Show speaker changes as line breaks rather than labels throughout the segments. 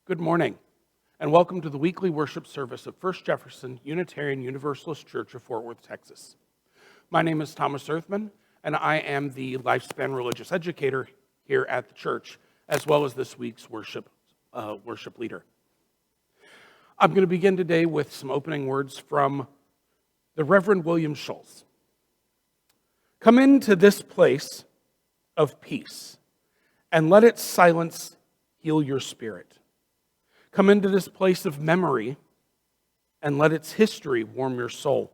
Good morning, and welcome to the weekly worship service of First Jefferson Unitarian Universalist Church of Fort Worth, Texas. My name is Thomas Earthman, and I am the lifespan religious educator here at the church, as well as this week's worship leader. I'm going to begin today with some opening words from the Reverend William Schultz. Come into this place of peace, and let its silence heal your spirit. Come into this place of memory, and let its history warm your soul.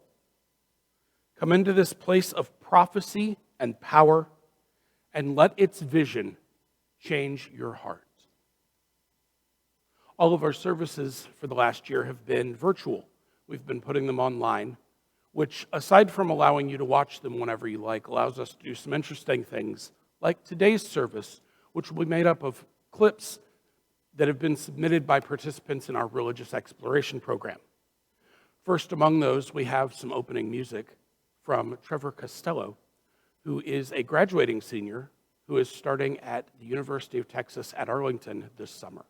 Come into this place of prophecy and power, and let its vision change your heart. All of our services for the last year have been virtual. We've been putting them online, which, aside from allowing you to watch them whenever you like, allows us to do some interesting things, like today's service, which will be made up of clips that have been submitted by participants in our religious exploration program. First among those, we have some opening music from Trevor Costello, who is a graduating senior who is starting at the University of Texas at Arlington this summer.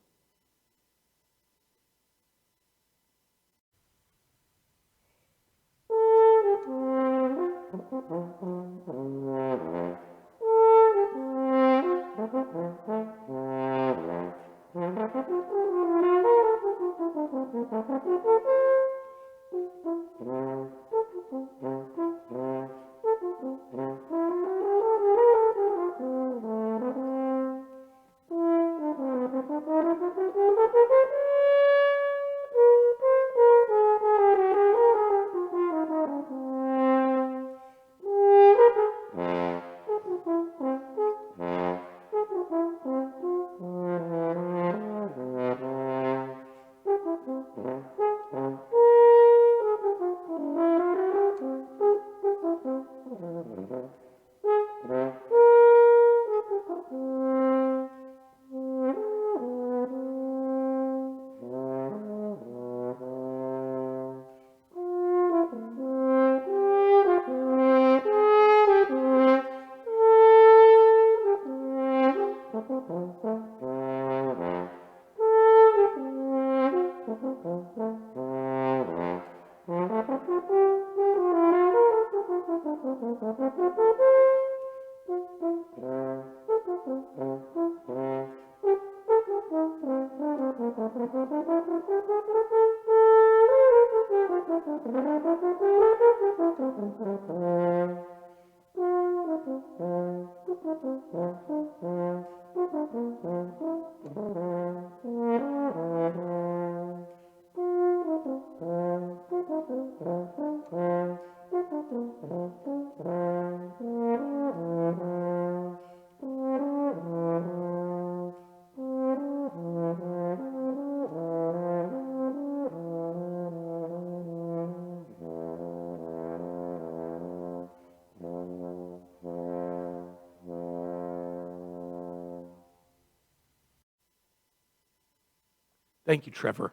Thank you, Trevor.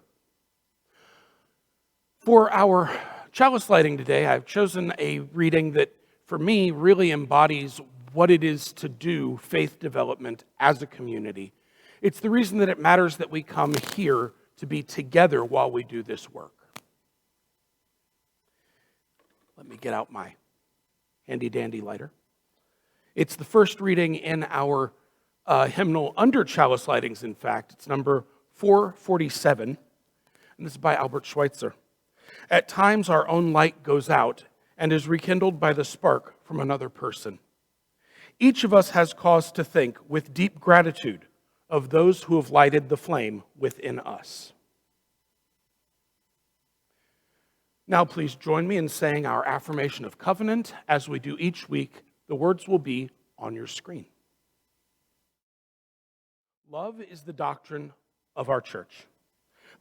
For our chalice lighting today, I've chosen a reading that, for me, really embodies what it is to do faith development as a community. It's the reason that it matters that we come here to be together while we do this work. Let me get out my handy-dandy lighter. It's the first reading in our hymnal under chalice lightings, in fact. It's number 447, and this is by Albert Schweitzer. At times our own light goes out and is rekindled by the spark from another person. Each of us has cause to think with deep gratitude of those who have lighted the flame within us. Now please join me in saying our Affirmation of Covenant. As we do each week, the words will be on your screen. Love is the doctrine of our church.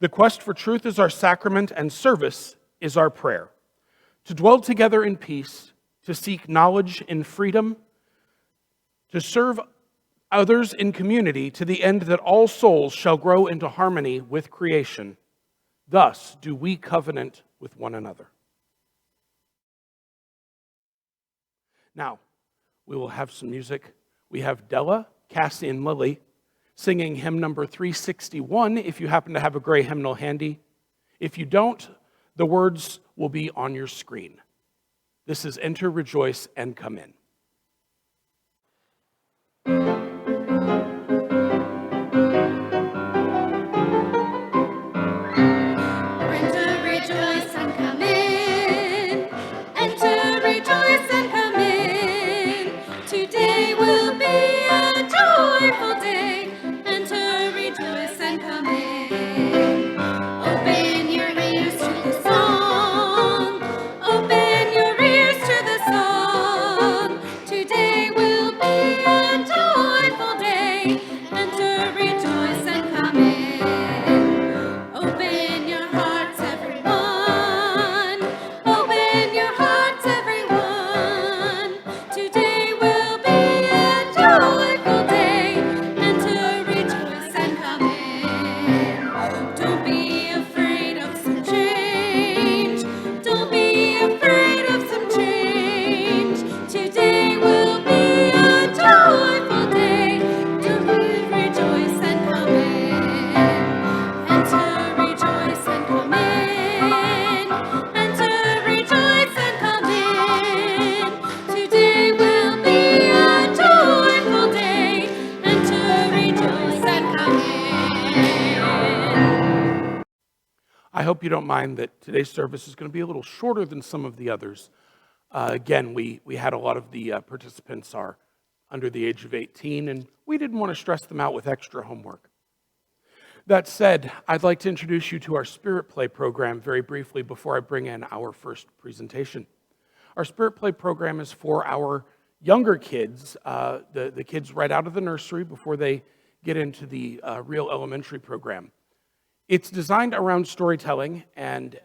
The quest for truth is our sacrament, and service is our prayer. To dwell together in peace, to seek knowledge in freedom, to serve others in community to the end that all souls shall grow into harmony with creation. Thus do we covenant with one another. Now, we will have some music. We have Della, Cassie, and Lily singing hymn number 361 if you happen to have a gray hymnal handy. If you don't, the words will be on your screen. This is Enter, Rejoice, and Come In. I hope you don't mind that today's service is going to be a little shorter than some of the others. Again, we had a lot of the participants are under the age of 18, and we didn't want to stress them out with extra homework. That said, I'd like to introduce you to our Spirit Play program very briefly before I bring in our first presentation. Our Spirit Play program is for our younger kids, the kids right out of the nursery before they get into the real elementary program. It's designed around storytelling, and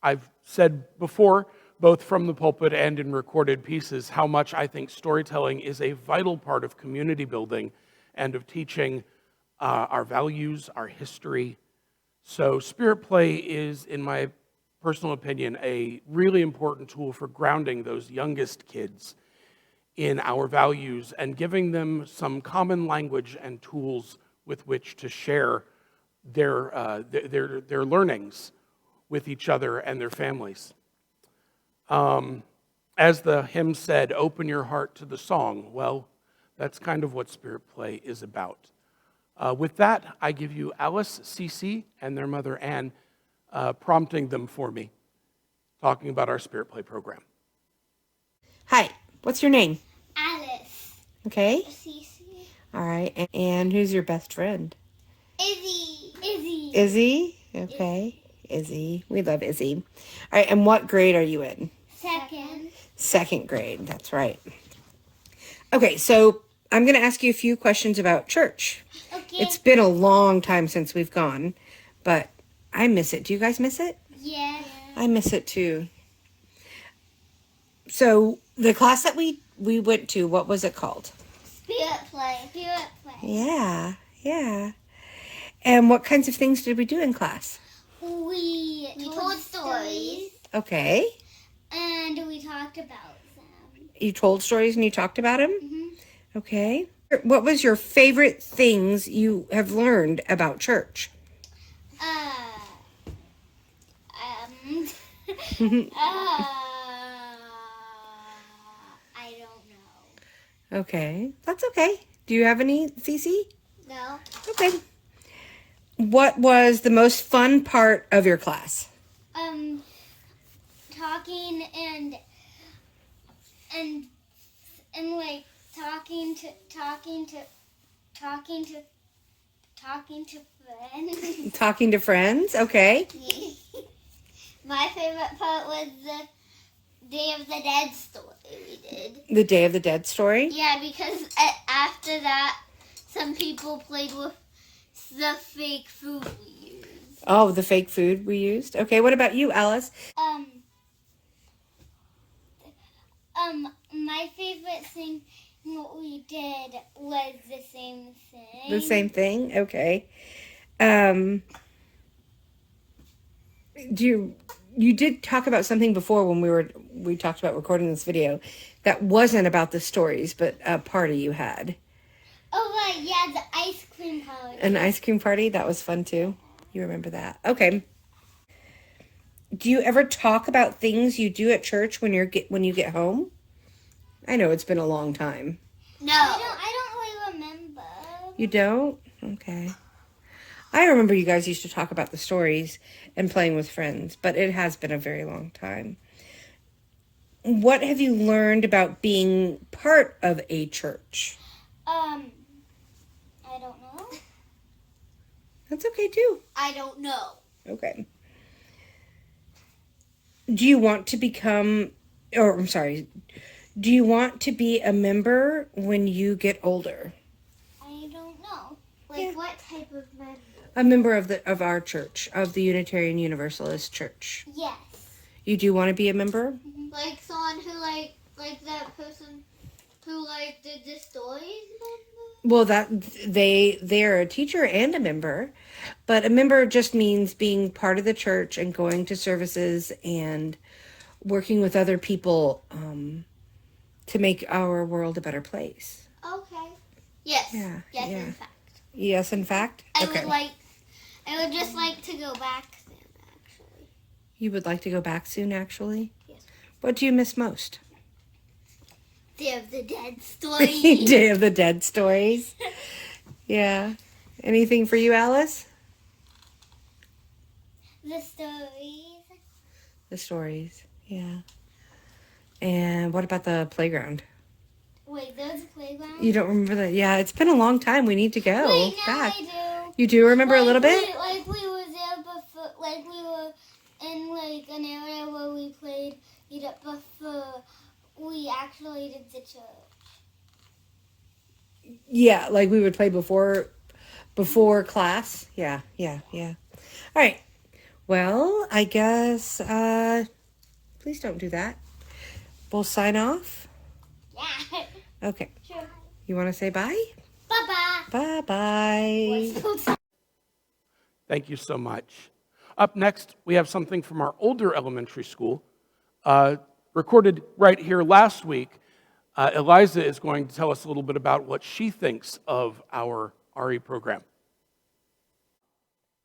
I've said before, both from the pulpit and in recorded pieces, how much I think storytelling is a vital part of community building and of teaching our values, our history. So Spirit Play is, in my personal opinion, a really important tool for grounding those youngest kids in our values and giving them some common language and tools with which to share their learnings with each other and their families. As the hymn said, open your heart to the song. Well, that's kind of what Spirit Play is about. With that, I give you Alice, Cece, and their mother Anne prompting them for me, talking about our Spirit Play program.
Hi, what's your name?
Alice.
Okay.
Cece.
All right. And who's your best friend?
Izzy.
Izzy? Okay. Izzy. We love Izzy. All right. And what grade are you in? Second grade. That's right. Okay. So I'm going to ask you a few questions about church.
Okay.
It's been a long time since we've gone, but I miss it. Do you guys miss it?
Yeah.
I miss it too. So the class that we went to, what was it called?
Spirit Play.
Yeah. And what kinds of things did we do in class?
We told stories.
Okay.
And we talked about them.
You told stories and you talked about them?
Mm-hmm.
Okay. What was your favorite things you have learned about church?
I don't know.
Okay. That's okay. Do you have any, Cece?
No.
Okay. What was the most fun part of your class?
Talking and like talking to friends.
Talking to friends? Okay.
My favorite part was the Day of the Dead story we did.
The Day of the Dead story?
Yeah, because after that, some people played with the fake food we used.
Oh, the fake food we used? Okay, what about you, Alice?
My favorite thing what we did was the same thing.
The same thing? Okay. You did talk about something before when we talked about recording this video that wasn't about the stories, but a party you had.
Oh, right, yeah, the ice cream party.
An ice cream party? That was fun too. You remember that? Okay. Do you ever talk about things you do at church when you get home? I know it's been a long time.
No. I don't really remember.
You don't? Okay. I remember you guys used to talk about the stories and playing with friends, but it has been a very long time. What have you learned about being part of a church?
I don't know.
That's okay too.
I don't know.
Okay. Do you want to become, or I'm sorry, do you want to be a member when you get older?
I don't know. Like what type of member?
A member of our church, of the Unitarian Universalist Church.
Yes.
You do want to be a member?
Like someone who like that person who like did the stories.
Well, they're a teacher and a member, but a member just means being part of the church and going to services and working with other people to make our world a better place.
Okay. Yes.
Yeah,
Yes,
yeah.
in fact.
Yes, in fact?
I would just like to go back then, actually.
You would like to go back soon, actually?
Yes.
What do you miss most?
Day of the Dead stories.
Day of the Dead stories. Yeah. Anything for you, Alice?
The stories.
The stories. Yeah. And what about the playground?
Wait, there's a playground?
You don't remember that? Yeah, it's been a long time. We need to go
Wait, now
back.
I do.
You do remember a little bit?
Like we were there before, like we were in like an area where we played it up before we actually did the church.
Yeah, like we would play before class. Yeah. All right. Well, I guess please don't do that. We'll sign off.
Yeah.
Okay.
Sure.
You want to say bye?
Bye-bye.
Bye-bye.
Thank you so much. Up next, we have something from our older elementary school, recorded right here last week. Eliza is going to tell us a little bit about what she thinks of our RE program.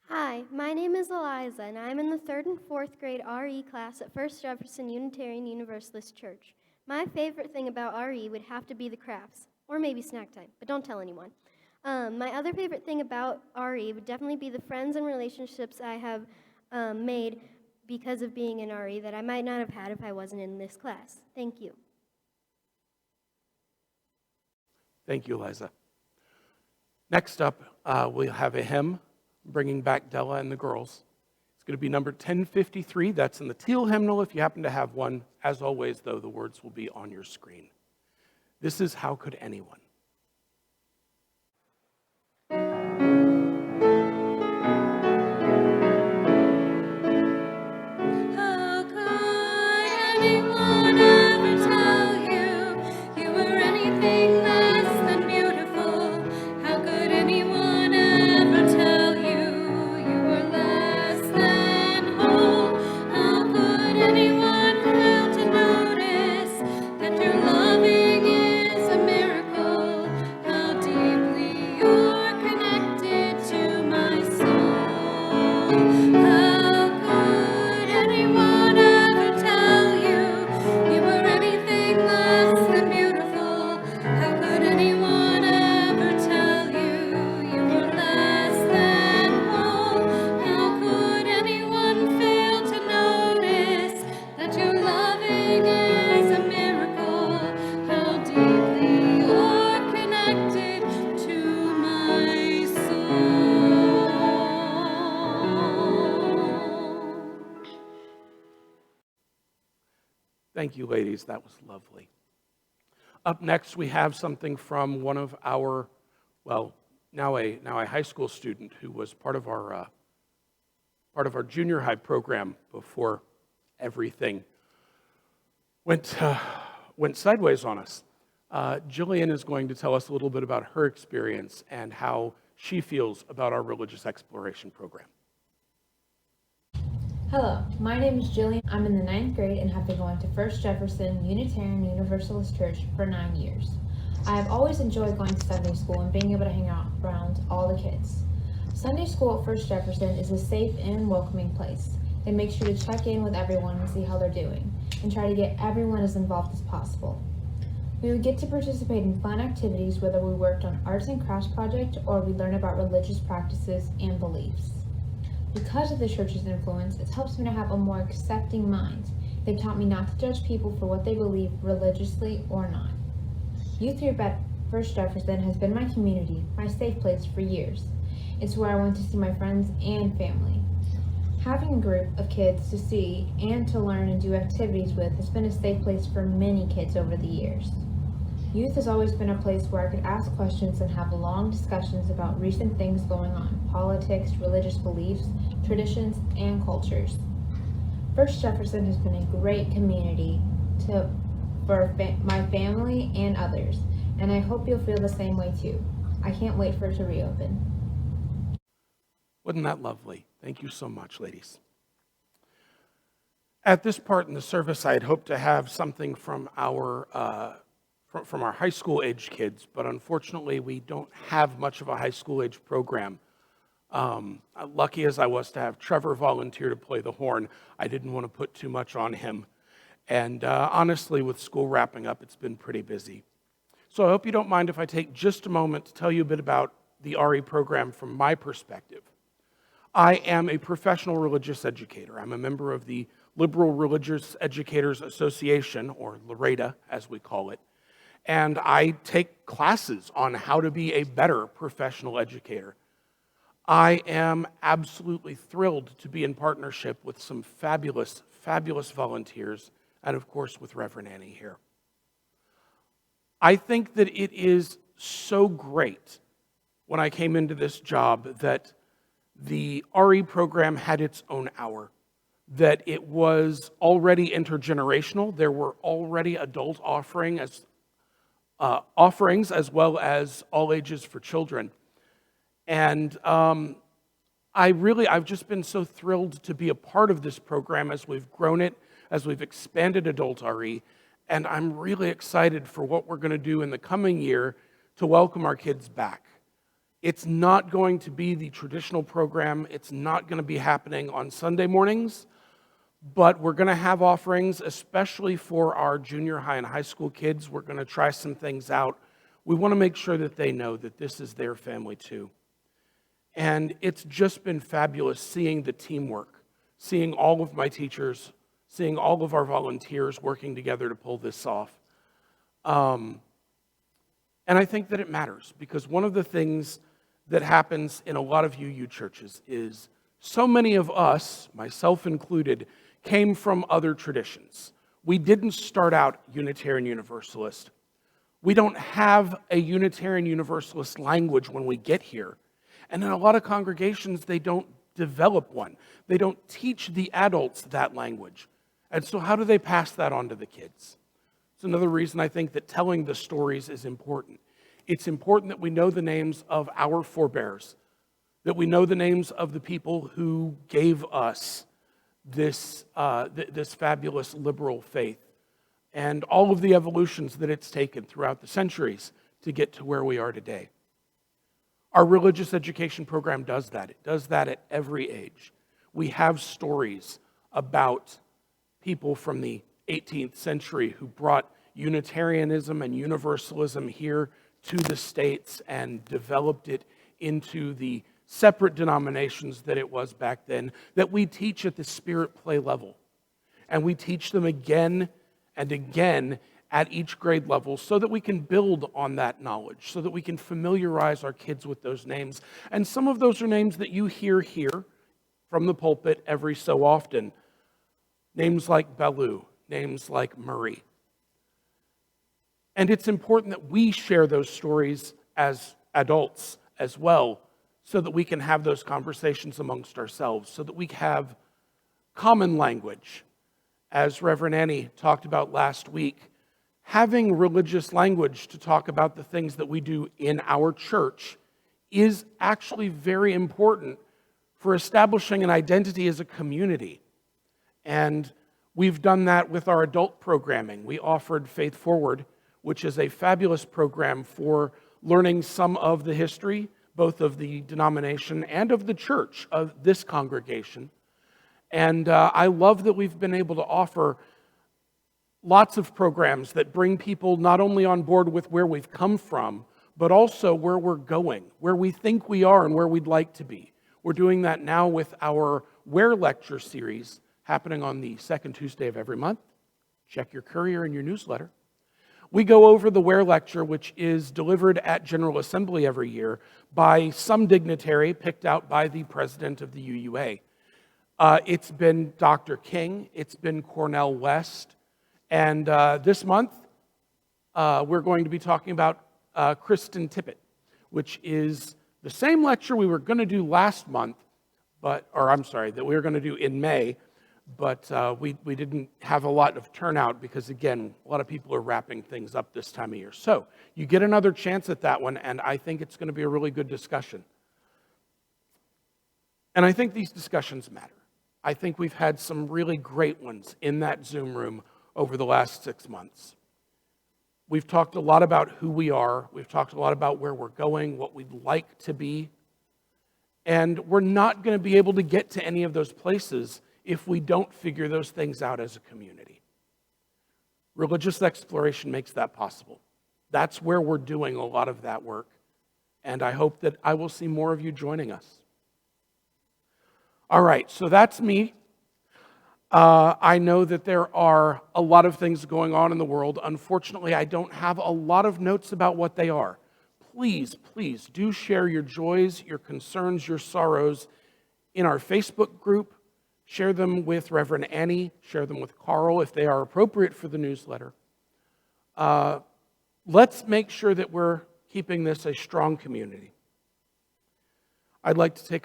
Hi, my name is Eliza, and I'm in the 3rd and 4th grade RE class at First Jefferson Unitarian Universalist Church. My favorite thing about RE would have to be the crafts, or maybe snack time, but don't tell anyone. My other favorite thing about RE would definitely be the friends and relationships I have made because of being in RE that I might not have had if I wasn't in this class. Thank you.
Thank you, Eliza. Next up, we'll have a hymn bringing back Della and the girls. It's going to be number 1053. That's in the teal hymnal if you happen to have one. As always, though, the words will be on your screen. This is How Could Anyone?
How could anyone ever tell you were anything less than beautiful? How could anyone ever tell you were less than whole? How could anyone fail to notice that your loving is a miracle? How deeply you're connected to my soul. How could anyone ever tell you were anything less than beautiful? How could anyone ever tell you were less than whole? How could anyone fail to notice that your loving is a miracle? How deeply you're connected to my soul.
Thank you, ladies. That was lovely. Up next, we have something from one of our, now a high school student who was part of our junior high program before everything went sideways on us. Jillian is going to tell us a little bit about her experience and how she feels about our religious exploration program.
Hello, my name is Jillian. I'm in the 9th grade and have been going to First Jefferson Unitarian Universalist Church for 9 years. I have always enjoyed going to Sunday school and being able to hang out around all the kids. Sunday school at First Jefferson is a safe and welcoming place. They make sure to check in with everyone and see how they're doing, and try to get everyone as involved as possible. We would get to participate in fun activities, whether we worked on arts and crafts project or we learned about religious practices and beliefs. Because of the church's influence, it helps me to have a more accepting mind. They've taught me not to judge people for what they believe religiously or not. Youth group at First Jefferson has been my community, my safe place for years. It's where I went to see my friends and family. Having a group of kids to see and to learn and do activities with has been a safe place for many kids over the years. Youth has always been a place where I could ask questions and have long discussions about recent things going on, politics, religious beliefs, traditions, and cultures. First Jefferson has been a great community for my family and others, and I hope you'll feel the same way too. I can't wait for it to reopen.
Wasn't that lovely? Thank you so much, ladies. At this part in the service, I had hoped to have something from our high school age kids, but unfortunately, we don't have much of a high school age program. Lucky as I was to have Trevor volunteer to play the horn, I didn't want to put too much on him. And honestly, with school wrapping up, it's been pretty busy. So I hope you don't mind if I take just a moment to tell you a bit about the RE program from my perspective. I am a professional religious educator. I'm a member of the Liberal Religious Educators Association, or LREDA, as we call it. And I take classes on how to be a better professional educator. I am absolutely thrilled to be in partnership with some fabulous, fabulous volunteers, and of course with Reverend Annie here. I think that it is so great when I came into this job that the RE program had its own hour, that it was already intergenerational. There were already adult offerings as well as all ages for children. And I've just been so thrilled to be a part of this program as we've grown it, as we've expanded adult RE, and I'm really excited for what we're going to do in the coming year to welcome our kids back. It's not going to be the traditional program. It's not going to be happening on Sunday mornings, but we're going to have offerings, especially for our junior high and high school kids. We're going to try some things out. We want to make sure that they know that this is their family too. And it's just been fabulous seeing the teamwork, seeing all of my teachers, seeing all of our volunteers working together to pull this off. And I think that it matters, because one of the things that happens in a lot of UU churches is so many of us, myself included, came from other traditions. We didn't start out Unitarian Universalist. We don't have a Unitarian Universalist language when we get here. And in a lot of congregations, they don't develop one. They don't teach the adults that language. And so how do they pass that on to the kids? It's another reason I think that telling the stories is important. It's important that we know the names of our forebears, that we know the names of the people who gave us this fabulous liberal faith, and all of the evolutions that it's taken throughout the centuries to get to where we are today. Our religious education program does that. It does that at every age. We have stories about people from the 18th century who brought Unitarianism and Universalism here to the States and developed it into the separate denominations that it was back then, that we teach at the spirit play level. And we teach them again and again at each grade level so that we can build on that knowledge, so that we can familiarize our kids with those names. And some of those are names that you hear here from the pulpit every so often. Names like Bellew, names like Murray. And it's important that we share those stories as adults as well, so that we can have those conversations amongst ourselves, so that we have common language. As Reverend Annie talked about last week, having religious language to talk about the things that we do in our church is actually very important for establishing an identity as a community. And we've done that with our adult programming. We offered Faith Forward, which is a fabulous program for learning some of the history, both of the denomination and of the church of this congregation. And I love that we've been able to offer lots of programs that bring people not only on board with where we've come from, but also where we're going, where we think we are and where we'd like to be. We're doing that now with our Where Lecture series happening on the second Tuesday of every month. Check your courier and your newsletter. We go over the Where Lecture, which is delivered at General Assembly every year by some dignitary picked out by the president of the UUA. It's been Dr. King, it's been Cornel West, and this month we're going to be talking about Kristen Tippett, which is the same lecture we were going to do last month, that we were going to do in May, but we didn't have a lot of turnout because, again, a lot of people are wrapping things up this time of year. So you get another chance at that one, and I think it's going to be a really good discussion. And I think these discussions matter. I think we've had some really great ones in that Zoom room over the last 6 months. We've talked a lot about who we are. We've talked a lot about where we're going, what we'd like to be. And we're not going to be able to get to any of those places if we don't figure those things out as a community. Religious exploration makes that possible. That's where we're doing a lot of that work. And I hope that I will see more of you joining us. All right, so that's me. I know that there are a lot of things going on in the world. Unfortunately, I don't have a lot of notes about what they are. Please, please do share your joys, your concerns, your sorrows in our Facebook group. Share them with Reverend Annie. Share them with Carl if they are appropriate for the newsletter. Let's make sure that we're keeping this a strong community. I'd like to take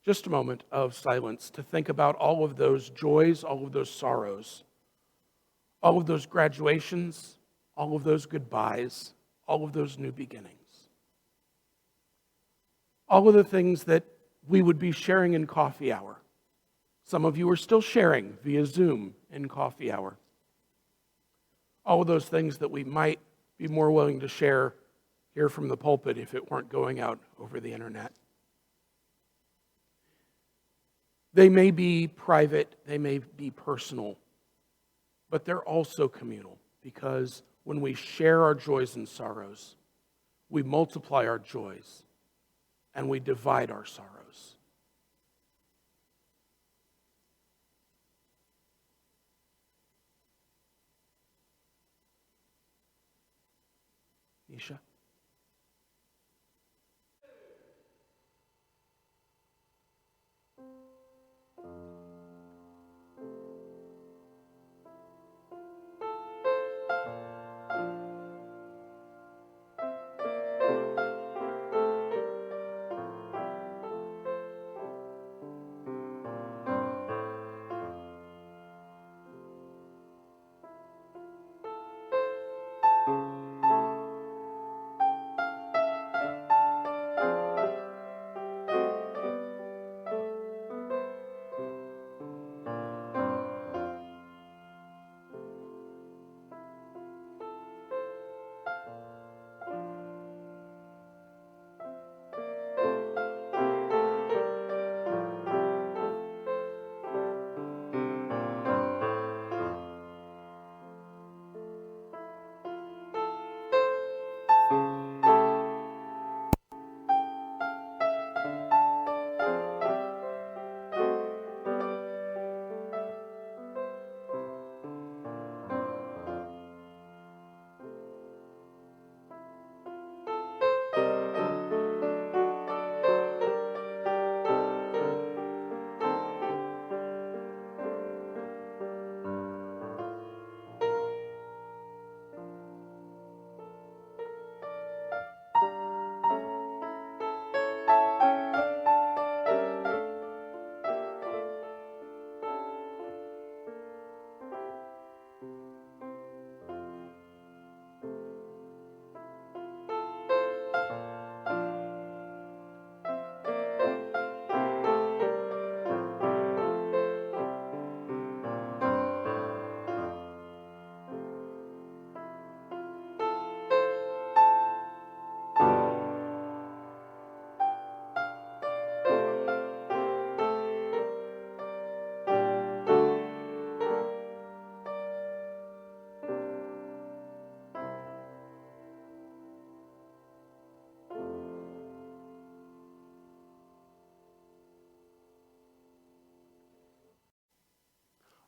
just a moment of silence to think about all of those joys, all of those sorrows, all of those graduations, all of those goodbyes, all of those new beginnings. All of the things that we would be sharing in coffee hour. Some of you are still sharing via Zoom in coffee hour. All of those things that we might be more willing to share here from the pulpit if it weren't going out over the internet. They may be private, they may be personal, but they're also communal because when we share our joys and sorrows, we multiply our joys and we divide our sorrows. Nisha?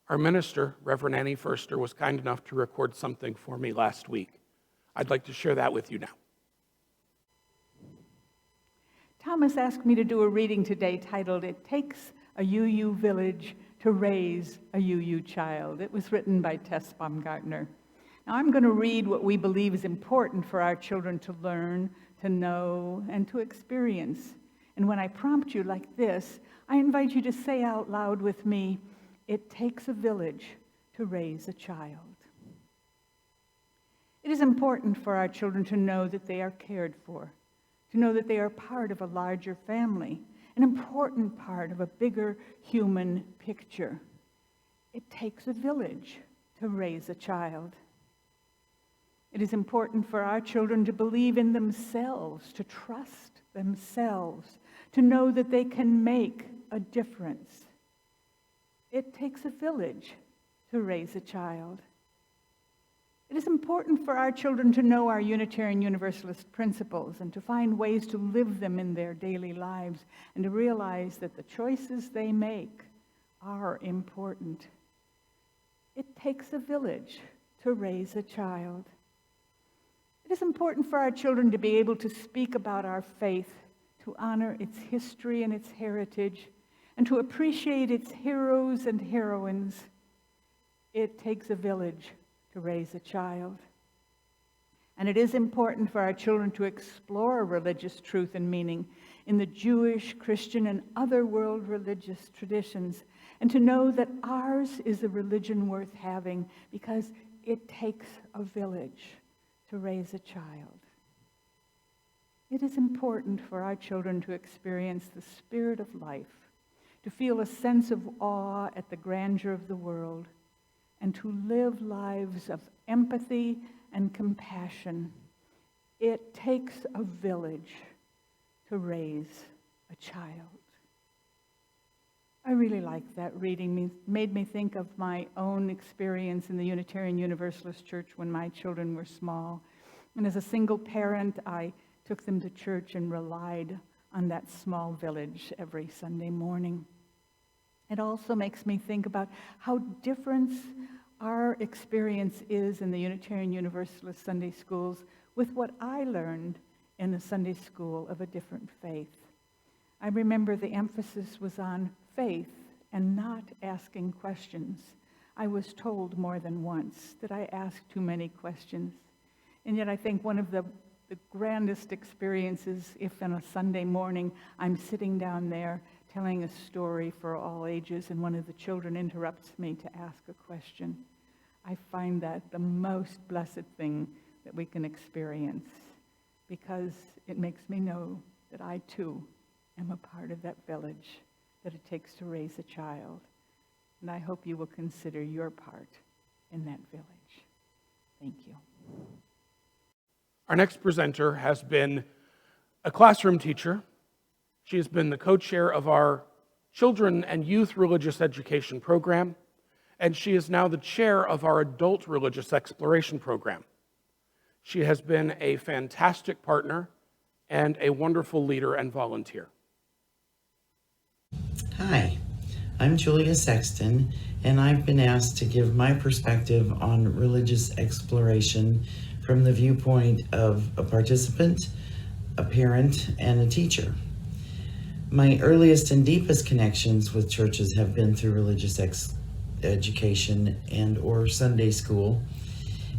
Our minister, Reverend Annie Furster, was kind enough to record something for me last week. I'd like to share that with you now.
Thomas asked me to do a reading today titled, "It Takes a UU Village to Raise a UU Child." It was written by Tess Baumgartner. Now I'm going to read what we believe is important for our children to learn, to know, and to experience. And when I prompt you like this, I invite you to say out loud with me, "It takes a village to raise a child." It is important for our children to know that they are cared for, to know that they are part of a larger family, an important part of a bigger human picture. It takes a village to raise a child. It is important for our children to believe in themselves, to trust themselves, to know that they can make a difference. It takes a village to raise a child. It is important for our children to know our Unitarian Universalist principles and to find ways to live them in their daily lives and to realize that the choices they make are important. It takes a village to raise a child. It is important for our children to be able to speak about our faith, to honor its history and its heritage, and to appreciate its heroes and heroines. It takes a village to raise a child. And it is important for our children to explore religious truth and meaning in the Jewish, Christian, and other world religious traditions, and to know that ours is a religion worth having because it takes a village to raise a child. It is important for our children to experience the spirit of life, to feel a sense of awe at the grandeur of the world, and to live lives of empathy and compassion. It takes a village to raise a child. I really liked that reading. It made me think of my own experience in the Unitarian Universalist Church when my children were small. And as a single parent, I took them to church and relied on that small village every Sunday morning. It also makes me think about how different our experience is in the Unitarian Universalist Sunday schools with what I learned in the Sunday school of a different faith. I remember the emphasis was on faith and not asking questions. I was told more than once that I asked too many questions. And yet I think one of the grandest experiences, if on a Sunday morning I'm sitting down there telling a story for all ages and one of the children interrupts me to ask a question, I find that the most blessed thing that we can experience because it makes me know that I too am a part of that village that it takes to raise a child. And I hope you will consider your part in that village. Thank you.
Our next presenter has been a classroom teacher. She has been the co-chair of our Children and Youth Religious Education program, and she is now the chair of our Adult Religious Exploration program. She has been a fantastic partner and a wonderful leader and volunteer.
Hi, I'm Julia Sexton, and I've been asked to give my perspective on religious exploration from the viewpoint of a participant, a parent, and a teacher. My earliest and deepest connections with churches have been through religious education and or Sunday school.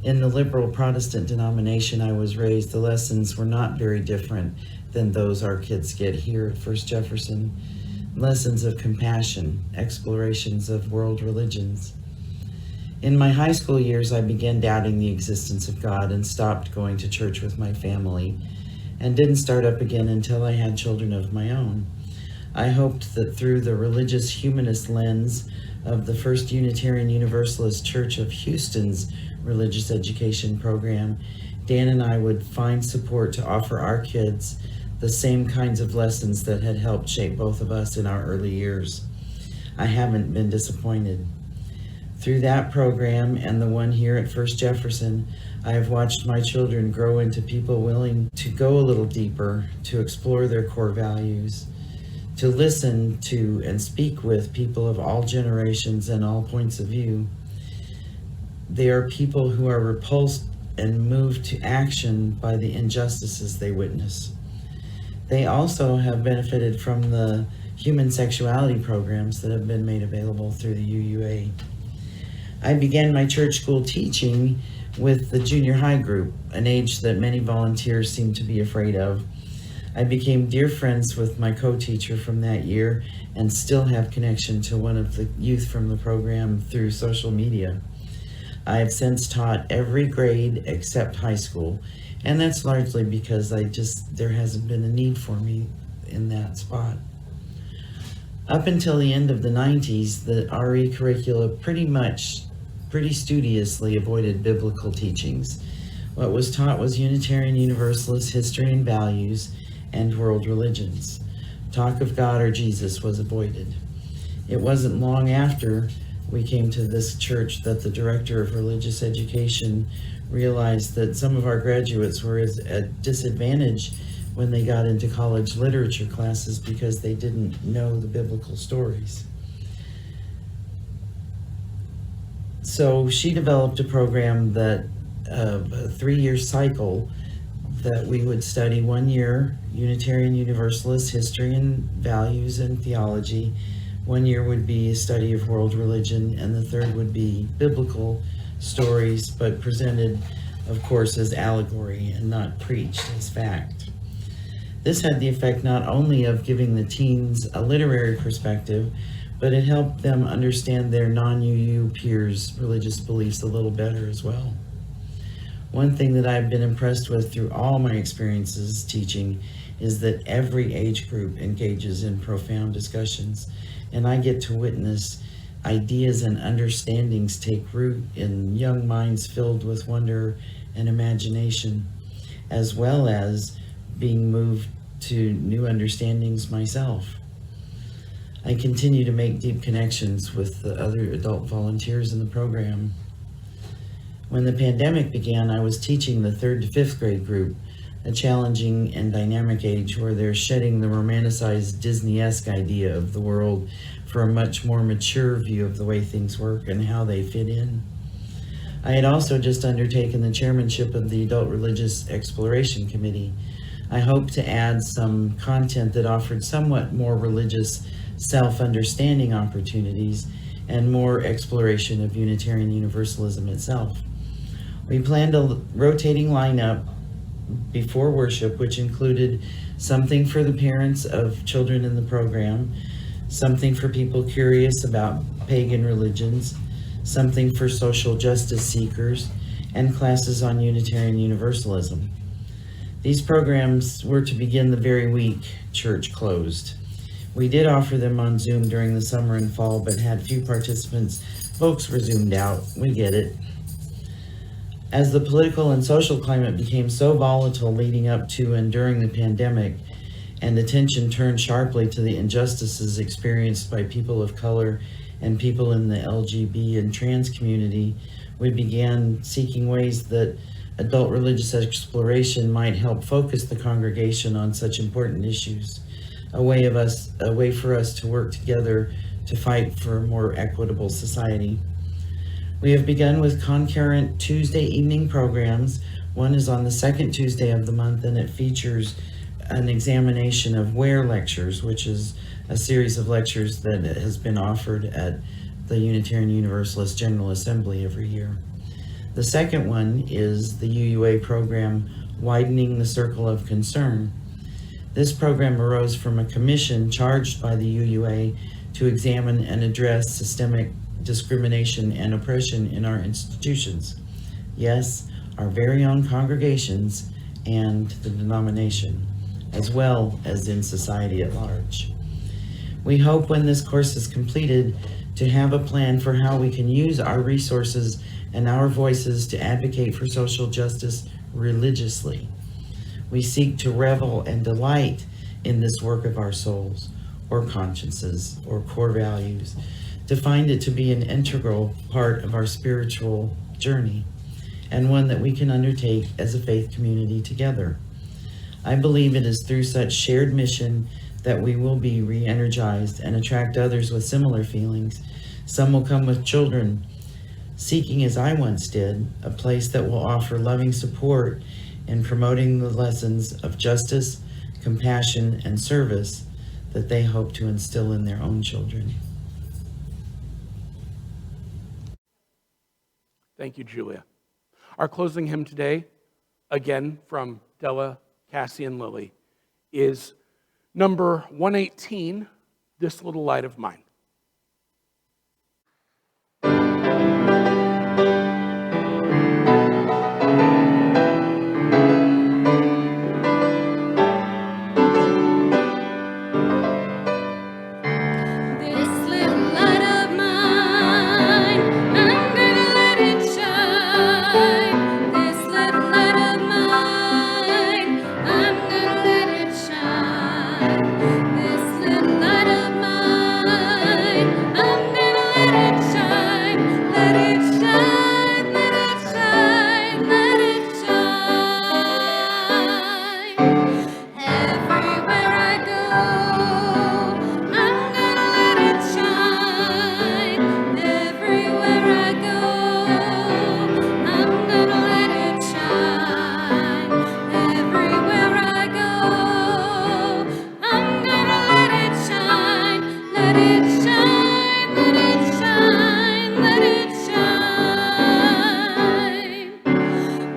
In the liberal Protestant denomination I was raised, the lessons were not very different than those our kids get here at First Jefferson. Lessons of compassion, explorations of world religions. In my high school years, I began doubting the existence of God and stopped going to church with my family and didn't start up again until I had children of my own. I hoped that through the religious humanist lens of the First Unitarian Universalist Church of Houston's religious education program, Dan and I would find support to offer our kids the same kinds of lessons that had helped shape both of us in our early years. I haven't been disappointed. Through that program and the one here at First Jefferson, I have watched my children grow into people willing to go a little deeper, to explore their core values, to listen to and speak with people of all generations and all points of view. They are people who are repulsed and moved to action by the injustices they witness. They also have benefited from the human sexuality programs that have been made available through the UUA. I began my church school teaching with the junior high group, an age that many volunteers seem to be afraid of. I became dear friends with my co-teacher from that year and still have connection to one of the youth from the program through social media. I have since taught every grade except high school, and that's largely because there hasn't been a need for me in that spot. Up until the end of the 90s, the RE curricula pretty studiously avoided biblical teachings. What was taught was Unitarian Universalist history and values and world religions. Talk of God or Jesus was avoided. It wasn't long after we came to this church that the director of religious education realized that some of our graduates were at a disadvantage when they got into college literature classes because they didn't know the biblical stories. So she developed a program that a 3-year cycle that we would study 1 year Unitarian Universalist history and values and theology. 1 year would be a study of world religion, and the third would be biblical stories, but presented, of course, as allegory and not preached as fact. This had the effect not only of giving the teens a literary perspective, but it helped them understand their non-UU peers' religious beliefs a little better as well. One thing that I've been impressed with through all my experiences teaching is that every age group engages in profound discussions, and I get to witness ideas and understandings take root in young minds filled with wonder and imagination, as well as being moved to new understandings myself. I continue to make deep connections with the other adult volunteers in the program. When the pandemic began, I was teaching the 3rd to 5th grade group, a challenging and dynamic age where they're shedding the romanticized Disney-esque idea of the world for a much more mature view of the way things work and how they fit in. I had also just undertaken the chairmanship of the Adult Religious Exploration Committee. I hope to add some content that offered somewhat more religious self-understanding opportunities and more exploration of Unitarian Universalism itself. We planned a rotating lineup before worship, which included something for the parents of children in the program, something for people curious about pagan religions, something for social justice seekers, and classes on Unitarian Universalism. These programs were to begin the very week church closed. We did offer them on Zoom during the summer and fall, but had few participants. Folks were zoomed out. We get it. As the political and social climate became so volatile leading up to and during the pandemic, and attention turned sharply to the injustices experienced by people of color and people in the LGBT and trans community, we began seeking ways that adult religious exploration might help focus the congregation on such important issues, a way for us to work together to fight for a more equitable society. We have begun with concurrent Tuesday evening programs. One is on the second Tuesday of the month, and it features an examination of Where lectures, which is a series of lectures that has been offered at the Unitarian Universalist General Assembly every year. The second one is the UUA program, Widening the Circle of Concern. This program arose from a commission charged by the UUA to examine and address systemic discrimination and oppression in our institutions. Yes, our very own congregations and the denomination, as well as in society at large. We hope when this course is completed to have a plan for how we can use our resources and our voices to advocate for social justice religiously. We seek to revel and delight in this work of our souls, or consciences, or core values, to find it to be an integral part of our spiritual journey, and one that we can undertake as a faith community together. I believe it is through such shared mission that we will be re-energized and attract others with similar feelings. Some will come with children, seeking, as I once did, a place that will offer loving support in promoting the lessons of justice, compassion, and service that they hope to instill in their own children.
Thank you, Julia. Our closing hymn today, again from Della, Cassie, and Lily, is number 118, This Little Light of Mine.
This little light of mine, I'm gonna let it shine. This little light of mine, I'm gonna let it shine. This little light of mine, I'm gonna let it shine. Let it shine, let it shine, let it shine. Everywhere I go, I'm gonna let it shine. Everywhere I go, I'm gonna let it shine. Everywhere I go, I'm gonna let it shine. Let it shine, let it shine, let it shine.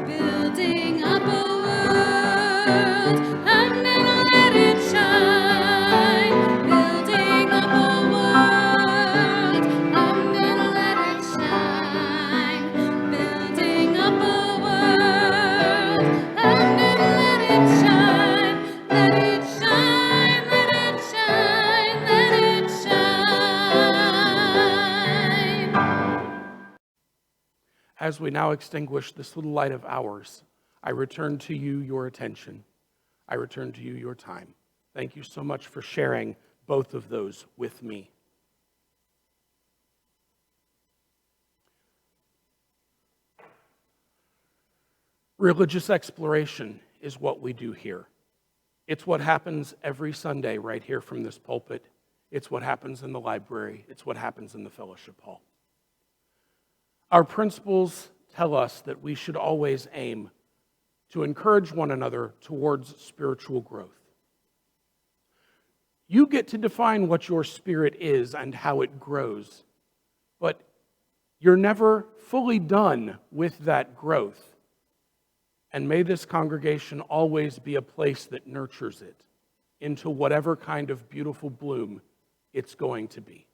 Building up a world, I'm gonna let it shine. Building up a world, I'm gonna let it shine. Building up a world, I'm gonna let it shine. Let it shine, let it shine, let it shine.
As we now extinguish this little light of ours, I return to you your attention. I return to you your time. Thank you so much for sharing both of those with me. Religious exploration is what we do here. It's what happens every Sunday right here from this pulpit. It's what happens in the library. It's what happens in the fellowship hall. Our principles tell us that we should always aim to encourage one another towards spiritual growth. You get to define what your spirit is and how it grows, but you're never fully done with that growth. And may this congregation always be a place that nurtures it into whatever kind of beautiful bloom it's going to be.